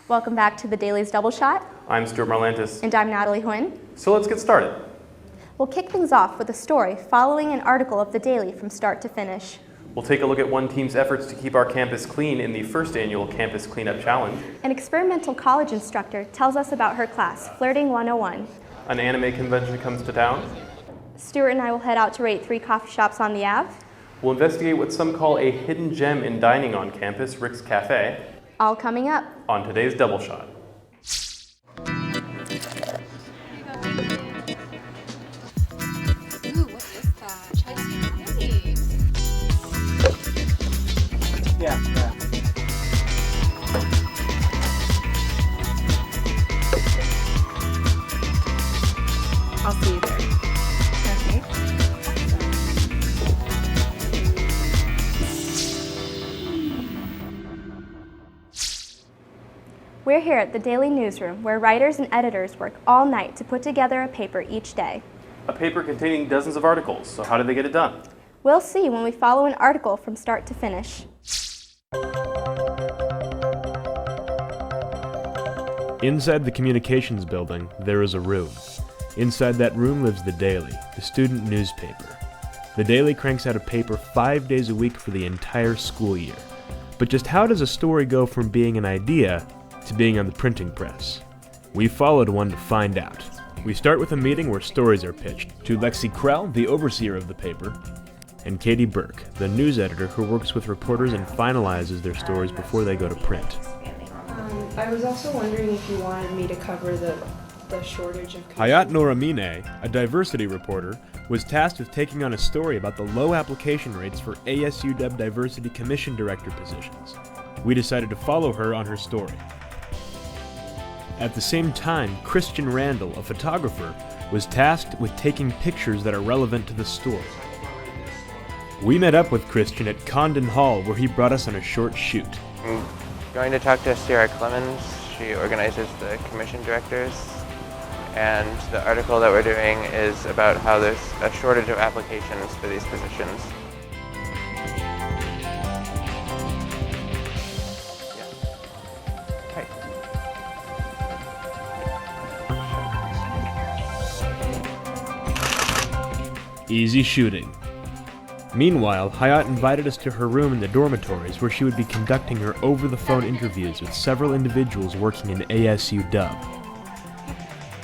Welcome back to the Daily's Double Shot. I'm Stuart Marlantis. And I'm Natalie Huynh. So let's get started. We'll kick things off with a story following an article of the Daily from start to finish. We'll take a look at one team's efforts to keep our campus clean in the first annual Campus Cleanup Challenge. An experimental college instructor tells us about her class, Flirting 101. An anime convention comes to town. Stuart and I will head out to rate 3 coffee shops on the Ave. We'll investigate what some call a hidden gem in dining on campus, Rick's Café. All coming up on today's Double Shot. Ooh, what is that? Chinese. Yeah. I'll see you there. Okay. We're here at the Daily Newsroom, where writers and editors work all night to put together a paper each day. A paper containing dozens of articles, so how did they get it done? We'll see when we follow an article from start to finish. Inside the communications building, there is a room. Inside that room lives the Daily, the student newspaper. The Daily cranks out a paper 5 days a week for the entire school year. But just how does a story go from being an idea to being on the printing press? We followed one to find out. We start with a meeting where stories are pitched to Lexi Krell, the overseer of the paper, and Katie Burke, the news editor who works with reporters and finalizes their stories before they go to print. I was also wondering if you wanted me to cover the shortage of... Hayat Nouramine, a diversity reporter, was tasked with taking on a story about the low application rates for ASUW Diversity Commission Director positions. We decided to follow her on her story. At the same time, Christian Randall, a photographer, was tasked with taking pictures that are relevant to the story. We met up with Christian at Condon Hall, where he brought us on a short shoot. I'm going to talk to Sarah Clemens. She organizes the commission directors. And the article that we're doing is about how there's a shortage of applications for these positions. Easy shooting. Meanwhile, Hayat invited us to her room in the dormitories where she would be conducting her over-the-phone interviews with several individuals working in ASUW.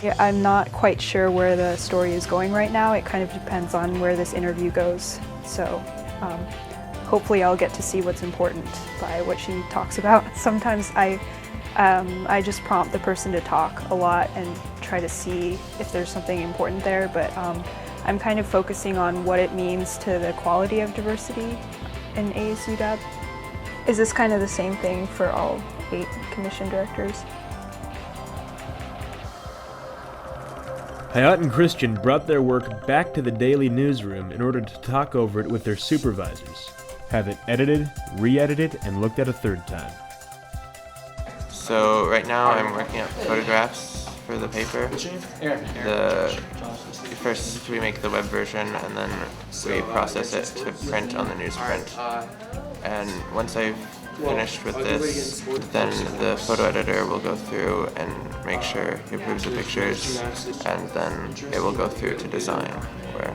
Yeah, I'm not quite sure where the story is going right now. It kind of depends on where this interview goes. So hopefully I'll get to see what's important by what she talks about. Sometimes I just prompt the person to talk a lot and try to see if there's something important there, but I'm kind of focusing on what it means to the quality of diversity in ASUW. Is this kind of the same thing for all 8 commission directors? Hayat and Christian brought their work back to the Daily Newsroom in order to talk over it with their supervisors, have it edited, re-edited, and looked at a third time. So right now I'm working up photographs for the paper. First we make the web version and then we process it to print on the newsprint. And once I've finished with this, then the photo editor will go through and make sure he approves the pictures, and then it will go through to design, where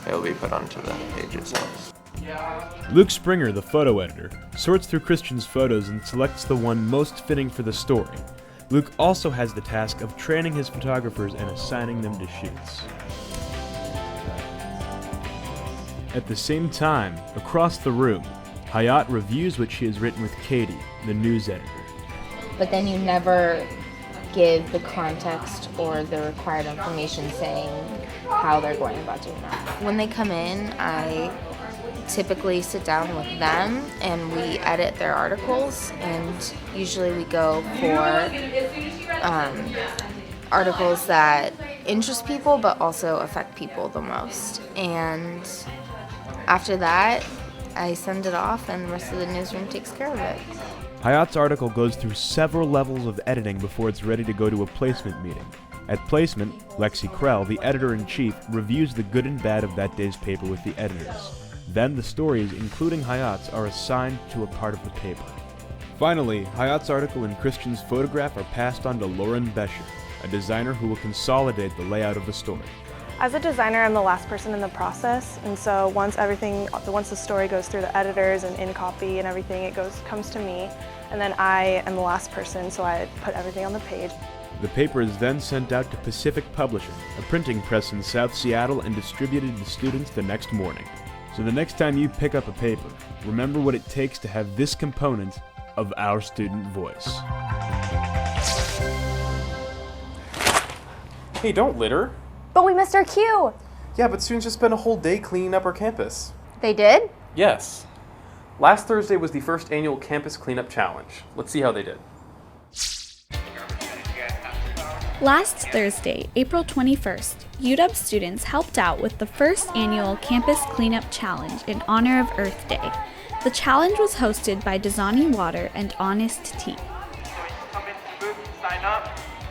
it will be put onto the page itself. Luke Springer, the photo editor, sorts through Christian's photos and selects the one most fitting for the story. Luke also has the task of training his photographers and assigning them to shoots. At the same time, across the room, Hayat reviews what she has written with Katie, the news editor. But then you never give the context or the required information saying how they're going about doing that. When they come in, I typically sit down with them and we edit their articles, and usually we go for articles that interest people but also affect people the most. And after that, I send it off and the rest of the newsroom takes care of it. Hayat's article goes through several levels of editing before it's ready to go to a placement meeting. At placement, Lexi Krell, the editor-in-chief, reviews the good and bad of that day's paper with the editors. Then the stories, including Hayat's, are assigned to a part of the paper. Finally, Hayat's article and Christian's photograph are passed on to Lauren Bescher, a designer who will consolidate the layout of the story. As a designer, I'm the last person in the process, and so once the story goes through the editors and in copy and everything, comes to me, and then I am the last person, so I put everything on the page. The paper is then sent out to Pacific Publishing, a printing press in South Seattle, and distributed to students the next morning. So the next time you pick up a paper, remember what it takes to have this component of our student voice. Hey, don't litter. But we missed our cue! Yeah, but students just spent a whole day cleaning up our campus. They did? Yes. Last Thursday was the first annual Campus Cleanup Challenge. Let's see how they did. Last Thursday, April 21st, UW students helped out with the first annual Campus Cleanup Challenge in honor of Earth Day. The challenge was hosted by Dasani Water and Honest Tea.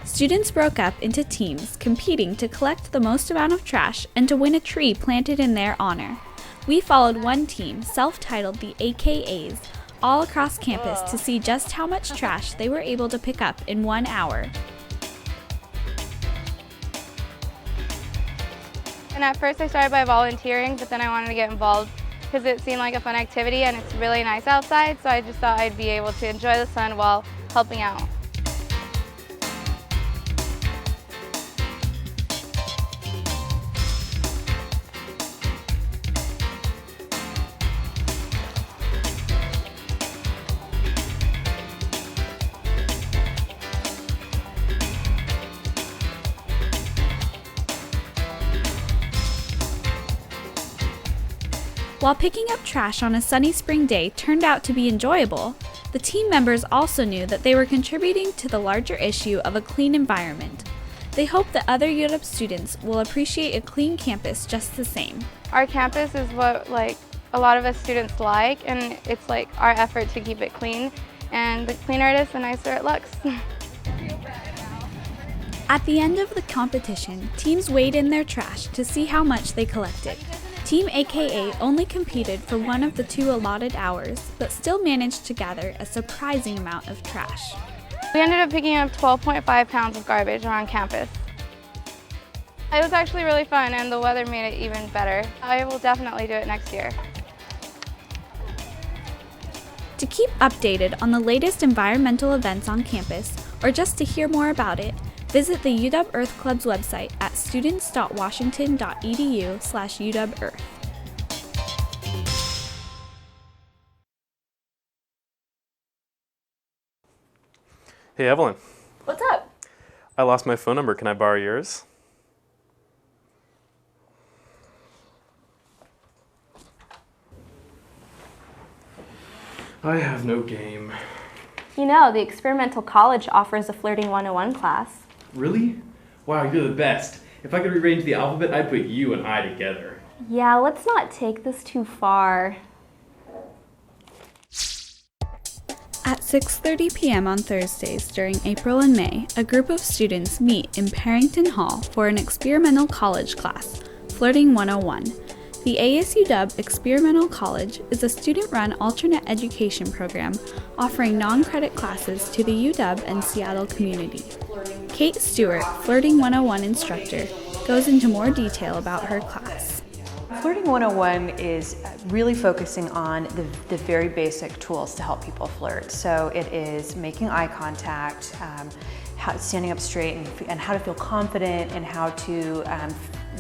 Students broke up into teams, competing to collect the most amount of trash and to win a tree planted in their honor. We followed one team, self-titled the AKAs, all across campus to see just how much trash they were able to pick up in 1 hour. And at first I started by volunteering, but then I wanted to get involved because it seemed like a fun activity and it's really nice outside, so I just thought I'd be able to enjoy the sun while helping out. While picking up trash on a sunny spring day turned out to be enjoyable, the team members also knew that they were contributing to the larger issue of a clean environment. They hope that other UW students will appreciate a clean campus just the same. Our campus is what a lot of us students like, and it's our effort to keep it clean, and the cleaner it is, the nicer it looks. At the end of the competition, teams weighed in their trash to see how much they collected. Team AKA only competed for one of the 2 allotted hours, but still managed to gather a surprising amount of trash. We ended up picking up 12.5 pounds of garbage around campus. It was actually really fun, and the weather made it even better. I will definitely do it next year. To keep updated on the latest environmental events on campus, or just to hear more about it, visit the UW Earth Club's website at students.washington.edu/UW-Earth. Hey, Evelyn. What's up? I lost my phone number. Can I borrow yours? I have no game. You know, the experimental college offers a Flirting 101 class. Really? Wow, you're the best. If I could rearrange the alphabet, I'd put you and I together. Yeah, let's not take this too far. At 6:30 p.m. on Thursdays during April and May, a group of students meet in Parrington Hall for an experimental college class, Flirting 101. The ASUW Experimental College is a student-run alternate education program offering non-credit classes to the UW and Seattle community. Kate Stewart, Flirting 101 instructor, goes into more detail about her class. Flirting 101 is really focusing on the very basic tools to help people flirt. So it is making eye contact, standing up straight, and how to feel confident, and how to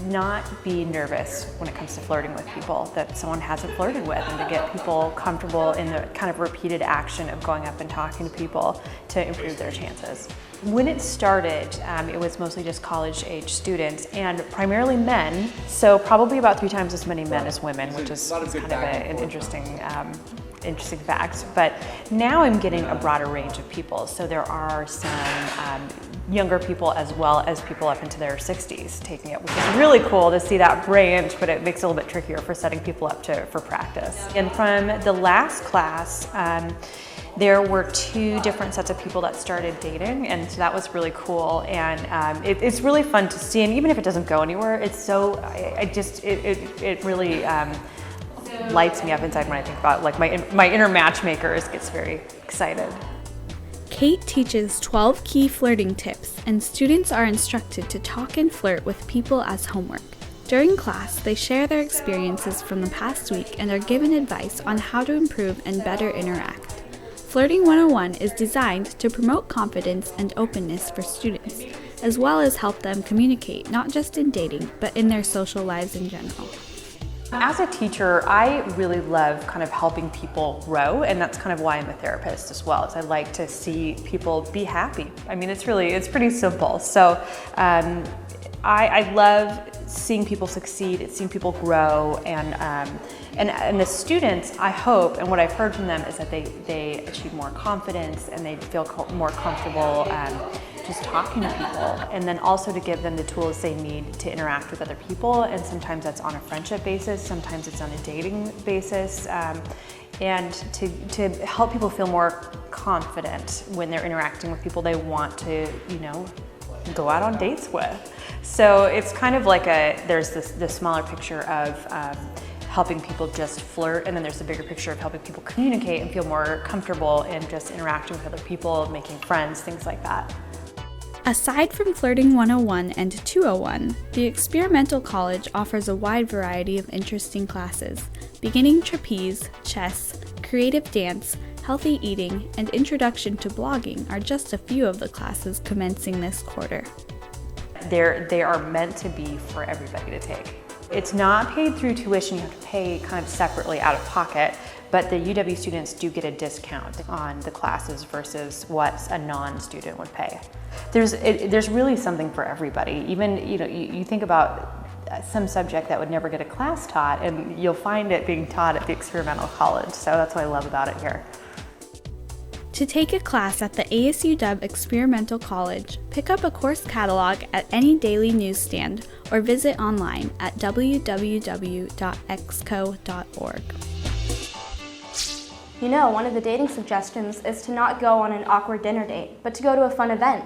not be nervous when it comes to flirting with people that someone hasn't flirted with, and to get people comfortable in the kind of repeated action of going up and talking to people to improve their chances. When it started, it was mostly just college-age students and primarily men, so probably about 3 times as many men as women, which is kind of an interesting fact. But now I'm getting a broader range of people, so there are some younger people as well as people up into their 60s taking it, which is really cool to see that range, but it makes it a little bit trickier for setting people up for practice. And from the last class, there were 2 different sets of people that started dating, and so that was really cool. And it's really fun to see, and even if it doesn't go anywhere, it's so, it really lights me up inside when I think about it. Like my inner matchmakers gets very excited. Kate teaches 12 key flirting tips, and students are instructed to talk and flirt with people as homework. During class, they share their experiences from the past week and are given advice on how to improve and better interact. Flirting 101 is designed to promote confidence and openness for students, as well as help them communicate not just in dating, but in their social lives in general. As a teacher, I really love kind of helping people grow, and that's kind of why I'm a therapist as well, is I like to see people be happy. I mean, it's pretty simple. So I love seeing people succeed, seeing people grow, and the students, I hope, and what I've heard from them is that they achieve more confidence and they feel more comfortable just talking to people, and then also to give them the tools they need to interact with other people, and sometimes that's on a friendship basis, sometimes it's on a dating basis, and to help people feel more confident when they're interacting with people they want to, go out on dates with. So it's kind of like there's this smaller picture of helping people just flirt, and then there's the bigger picture of helping people communicate and feel more comfortable in just interacting with other people, making friends, things like that. Aside from Flirting 101 and 201, the Experimental College offers a wide variety of interesting classes. Beginning trapeze, chess, creative dance, healthy eating, and introduction to blogging are just a few of the classes commencing this quarter. They are meant to be for everybody to take. It's not paid through tuition, you have to pay kind of separately out of pocket, but the UW students do get a discount on the classes versus what a non-student would pay. There's really something for everybody. Even, you think about some subject that would never get a class taught, and you'll find it being taught at the Experimental College, so that's what I love about it here. To take a class at the ASU Experimental College, pick up a course catalog at any daily newsstand or visit online at www.exco.org. One of the dating suggestions is to not go on an awkward dinner date, but to go to a fun event.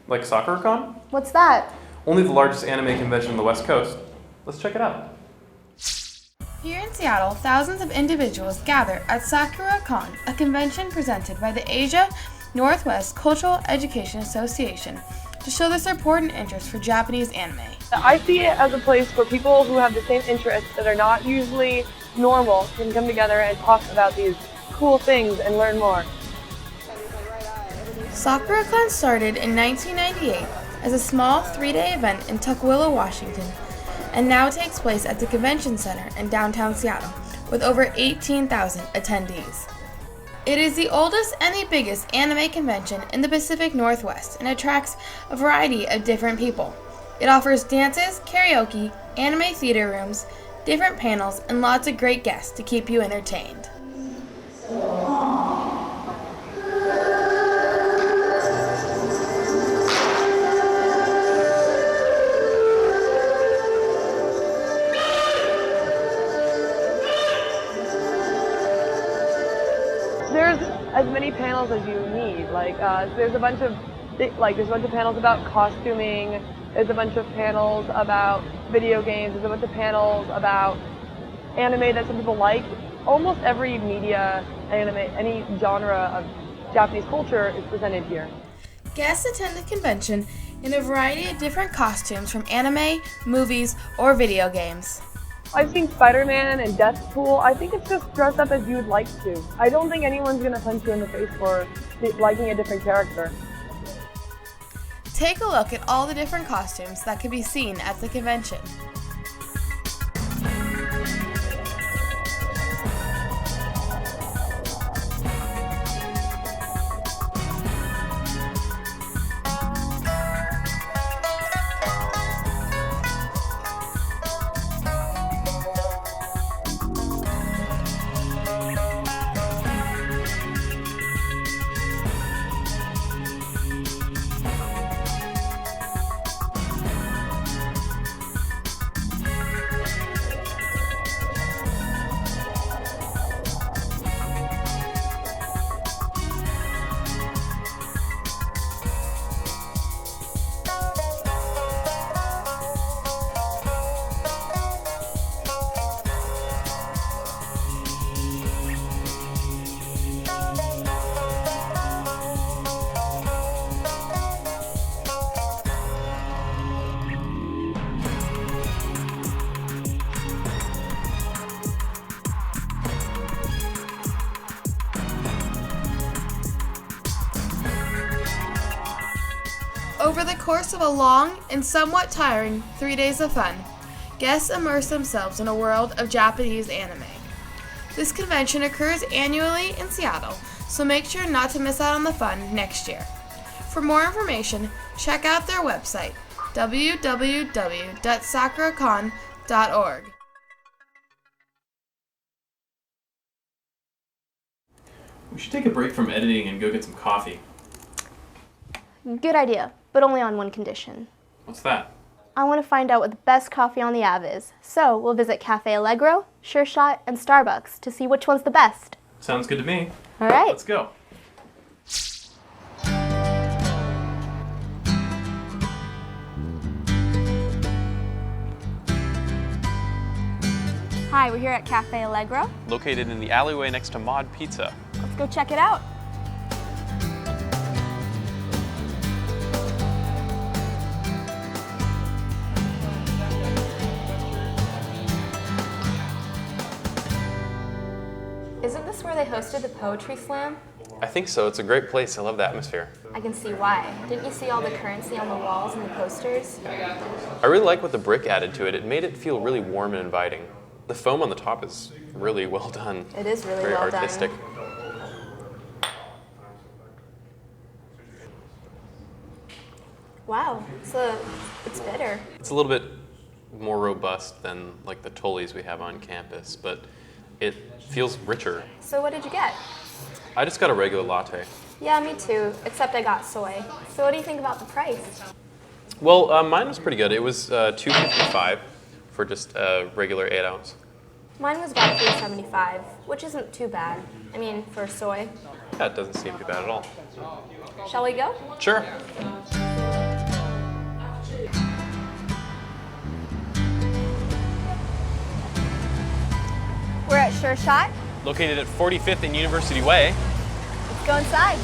Like Sakura Con? What's that? Only the largest anime convention on the West Coast. Let's check it out. Here in Seattle, thousands of individuals gather at Sakura Con, a convention presented by the Asia Northwest Cultural Education Association to show their support and interest for Japanese anime. I see it as a place where people who have the same interests that are not usually normal can come together and talk about these cool things and learn more. Sakuracon started in 1998 as a small 3-day event in Tukwila, Washington, and now takes place at the Convention Center in downtown Seattle with over 18,000 attendees. It is the oldest and the biggest anime convention in the Pacific Northwest and attracts a variety of different people. It offers dances, karaoke, anime theater rooms, different panels, and lots of great guests to keep you entertained. There's as many panels as you need. There's a bunch of panels about costuming. There's a bunch of panels about video games. There's a bunch of panels about anime that some people like. Almost every media, anime, any genre of Japanese culture is presented here. Guests attend the convention in a variety of different costumes from anime, movies, or video games. I've seen Spider-Man and Deathpool. I think it's just dress up as you would like to. I don't think anyone's going to punch you in the face for liking a different character. Take a look at all the different costumes that can be seen at the convention. Over the course of a long and somewhat tiring 3 days of fun, guests immerse themselves in a world of Japanese anime. This convention occurs annually in Seattle, so make sure not to miss out on the fun next year. For more information, check out their website, www.sakuracon.org. We should take a break from editing and go get some coffee. Good idea, but only on one condition. What's that? I want to find out what the best coffee on the Ave is, so we'll visit Café Allegro, Sure Shot, and Starbucks to see which one's the best. Sounds good to me. All right. Let's go. Hi, we're here at Café Allegro. Located in the alleyway next to Mod Pizza. Let's go check it out. Isn't this where they hosted the poetry slam? I think so. It's a great place. I love the atmosphere. I can see why. Didn't you see all the currency on the walls and the posters? I really like what the brick added to it. It made it feel really warm and inviting. The foam on the top is really well done. It is really Very well artistic. done. Wow, so it's bitter. It's a little bit more robust than like the Tollies we have on campus, but it feels richer. So what did you get? I just got a regular latte. Yeah, me too, except I got soy. So what do you think about the price? Well, mine was pretty good. It was $2.55 for just a regular 8-ounce. Mine was about $3.75, which isn't too bad. I mean, for soy. That doesn't seem too bad at all. Shall we go? Sure. We're at Sure Shot. Located at 45th and University Way. Let's go inside.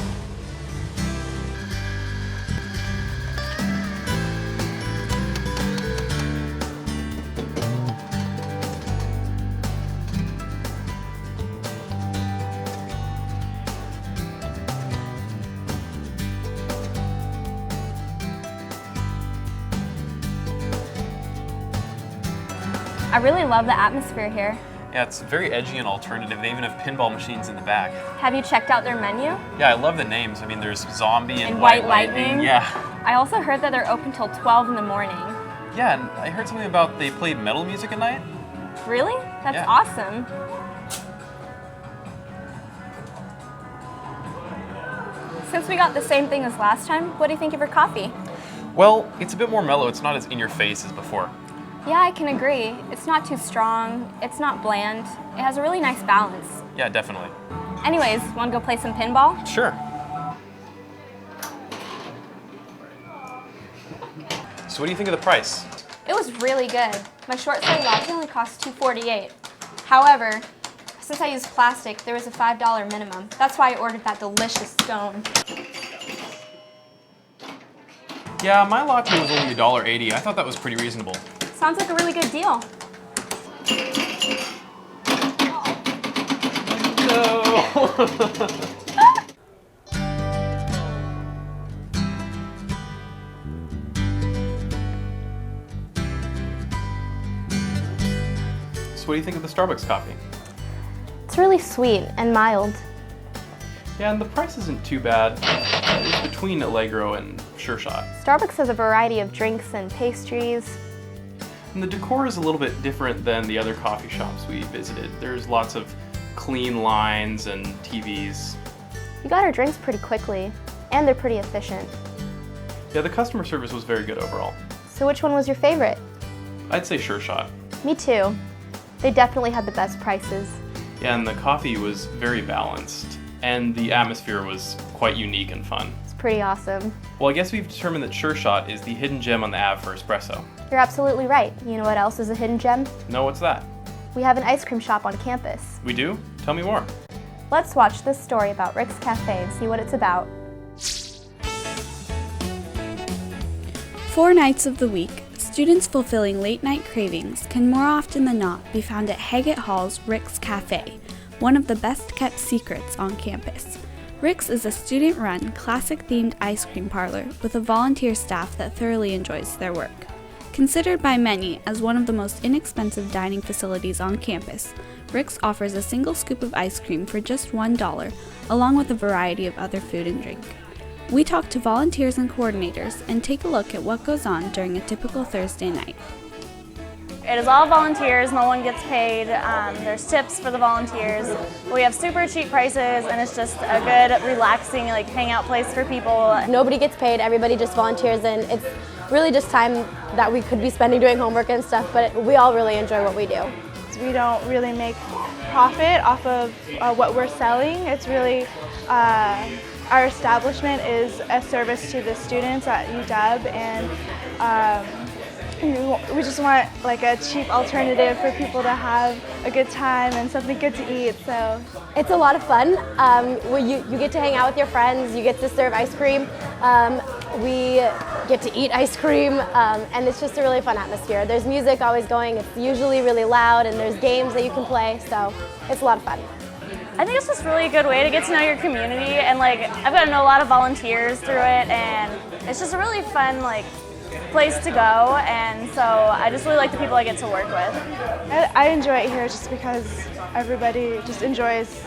I really love the atmosphere here. Yeah, it's very edgy and alternative. They even have pinball machines in the back. Have you checked out their menu? Yeah, I love the names. I mean, there's Zombie and White Lightning. Yeah. I also heard that they're open till 12 in the morning. Yeah, and I heard something about they played metal music at night. Really? That's Yeah. awesome. Since we got the same thing as last time, what do you think of your coffee? Well, it's a bit more mellow. It's not as in your face as before. Yeah, I can agree. It's not too strong, it's not bland. It has a really nice balance. Yeah, definitely. Anyways, want to go play some pinball? Sure. So what do you think of the price? It was really good. My short side latte only cost $2.48. However, since I used plastic, there was a $5 minimum. That's why I ordered that delicious scone. Yeah, my latte was only $1.80. I thought that was pretty reasonable. Sounds like a really good deal. No. So what do you think of the Starbucks coffee? It's really sweet and mild. Yeah, and the price isn't too bad. It's between Allegro and Sure Shot. Starbucks has a variety of drinks and pastries. And the decor is a little bit different than the other coffee shops we visited. There's lots of clean lines and TVs. You got our drinks pretty quickly, and they're pretty efficient. Yeah, the customer service was very good overall. So which one was your favorite? I'd say Sure Shot. Me too. They definitely had the best prices. Yeah, and the coffee was very balanced, and the atmosphere was quite unique and fun. It's pretty awesome. Well, I guess we've determined that Sure Shot is the hidden gem on the Ave for espresso. You're absolutely right. You know what else is a hidden gem? No, what's that? We have an ice cream shop on campus. We do? Tell me more. Let's watch this story about Rick's Café and see what it's about. 4 nights of the week, students fulfilling late-night cravings can more often than not be found at Haggett Hall's Rick's Café, one of the best-kept secrets on campus. Rick's is a student-run, classic-themed ice cream parlor with a volunteer staff that thoroughly enjoys their work. Considered by many as one of the most inexpensive dining facilities on campus, Rick's offers a single scoop of ice cream for just $1, along with a variety of other food and drink. We talk to volunteers and coordinators and take a look at what goes on during a typical Thursday night. It is all volunteers, no one gets paid, there's tips for the volunteers. We have super cheap prices and it's just a good, relaxing, hangout place for people. Nobody gets paid, everybody just volunteers, and it's really just time that we could be spending doing homework and stuff, but we all really enjoy what we do. We don't really make profit off of what we're selling. It's really, our establishment is a service to the students at UW, and we just want a cheap alternative for people to have a good time and something good to eat. So it's a lot of fun. You get to hang out with your friends, you get to serve ice cream, we get to eat ice cream, and it's just a really fun atmosphere. There's music always going, it's usually really loud, and there's games that you can play, so it's a lot of fun. I think it's just really a good way to get to know your community, and I've got to know a lot of volunteers through it, and it's just a really fun place to go, and so I just really like the people I get to work with. I enjoy it here just because everybody just enjoys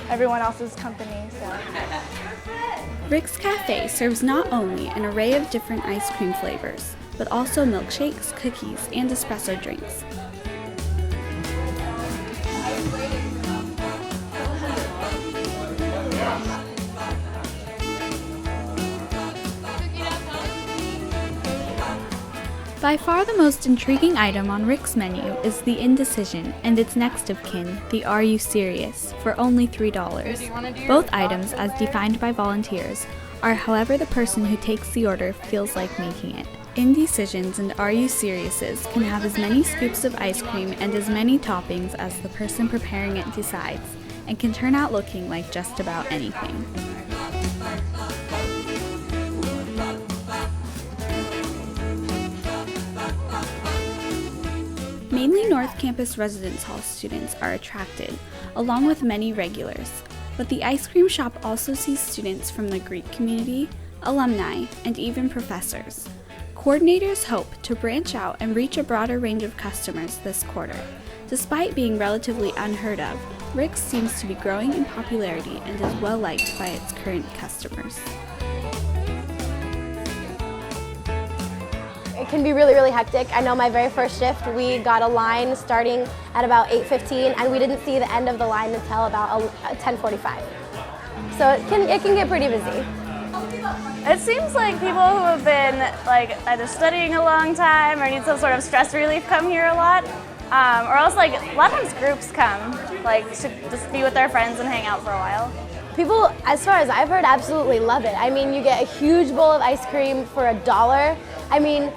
everyone else's company. So. Rick's Café serves not only an array of different ice cream flavors, but also milkshakes, cookies, and espresso drinks. By far the most intriguing item on Rick's menu is the Indecision and its next of kin, the Are You Serious, for only $3. Both items, as defined by volunteers, are however the person who takes the order feels like making it. Indecisions and Are You Seriouses can have as many scoops of ice cream and as many toppings as the person preparing it decides, and can turn out looking like just about anything. Mainly North Campus Residence Hall students are attracted, along with many regulars, but the ice cream shop also sees students from the Greek community, alumni, and even professors. Coordinators hope to branch out and reach a broader range of customers this quarter. Despite being relatively unheard of, Rick's seems to be growing in popularity and is well liked by its current customers. It can be really, really hectic. I know my very first shift, we got a line starting at about 8:15, and we didn't see the end of the line until about 10:45. So it can get pretty busy. It seems like people who have been either studying a long time or need some sort of stress relief come here a lot, or else a lot of times groups come to just be with their friends and hang out for a while. People, as far as I've heard, absolutely love it. I mean, you get a huge bowl of ice cream for $1. I mean,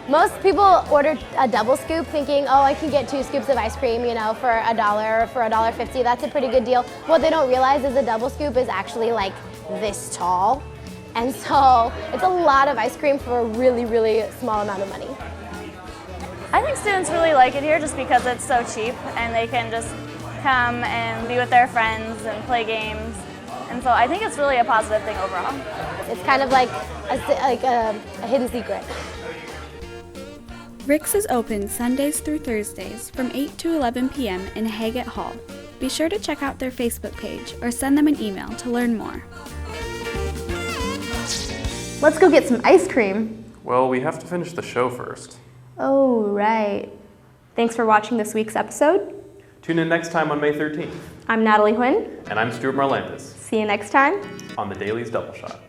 most people order a double scoop thinking, oh, I can get 2 scoops of ice cream, for $1 or for $1.50. That's a pretty good deal. What they don't realize is a double scoop is actually this tall. And so it's a lot of ice cream for a really, really small amount of money. I think students really like it here just because it's so cheap and they can just come and be with their friends and play games. And so I think it's really a positive thing overall. It's kind of like a hidden secret. Rick's is open Sundays through Thursdays from 8 to 11 p.m. in Haggett Hall. Be sure to check out their Facebook page or send them an email to learn more. Let's go get some ice cream. Well, we have to finish the show first. Oh, right. Thanks for watching this week's episode. Tune in next time on May 13th. I'm Natalie Huynh. And I'm Stuart Marlantis. See you next time on the Daily's Double Shot.